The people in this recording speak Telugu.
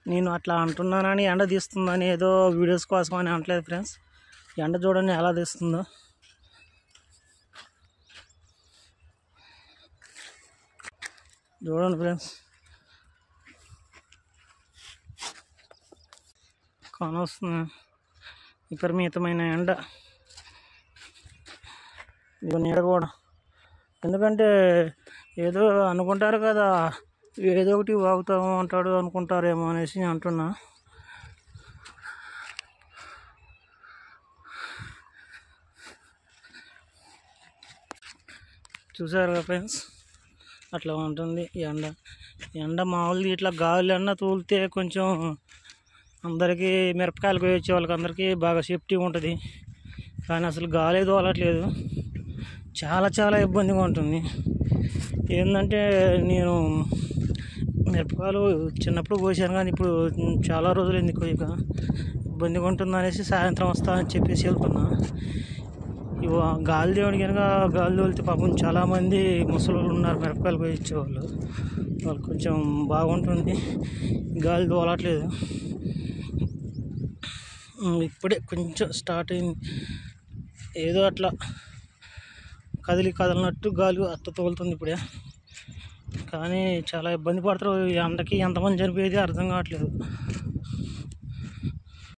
నేను అట్లా అంటున్నానని ఎండ తీస్తుందని ఏదో వీడియోస్ కోసం అని అనట్లేదు ఫ్రెండ్స్. ఎండ చూడండి ఎలా తీస్తుందో. చూడండి ఫ్రెండ్స్, కానొస్తుంది విపరీతమైన ఎండ. ఇక నీడ కూడా, ఎందుకంటే ఏదో అనుకుంటారు కదా, ఏదో ఒకటి వాగుతూ ఉంటాడు అనుకుంటారేమో అనేసి అంటున్నా. చూసారు కదా ఫ్రెండ్స్, అట్లా ఉంటుంది ఎండ. ఎండ మామూలుది ఇట్లా గాలి అన్న తూలితే కొంచెం అందరికీ మిరపకాయలు కోయొచ్చే వాళ్ళకి అందరికీ బాగా సేఫ్టీ ఉంటుంది. కానీ అసలు గాలి తోలట్లేదు, చాలా చాలా ఇబ్బందిగా ఉంటుంది. ఏంటంటే నేను మిరపకాయలు చిన్నప్పుడు కోసాను, కానీ ఇప్పుడు చాలా రోజులు ఎందుకు ఇక ఇబ్బందిగా ఉంటుంది అనేసి సాయంత్రం వస్తా అని చెప్పేసి వెళ్తున్నా. ఇవ గాలి దేవుడి కనుక గాలి తోలితే పాపం చాలామంది ముసలి ఉన్నారు మిరపకాయలు కోయించేవాళ్ళు, వాళ్ళు కొంచెం బాగుంటుంది. గాలి తోలట్లేదు, ఇప్పుడే కొంచెం స్టార్ట్ అయింది. ఏదో అట్లా కదిలినట్టు గాలి అత్త తోలుతుంది ఇప్పుడే. కానీ చాలా ఇబ్బంది పడతారు. ఎండకి ఎంతమంది చనిపోయేది అర్థం కావట్లేదు.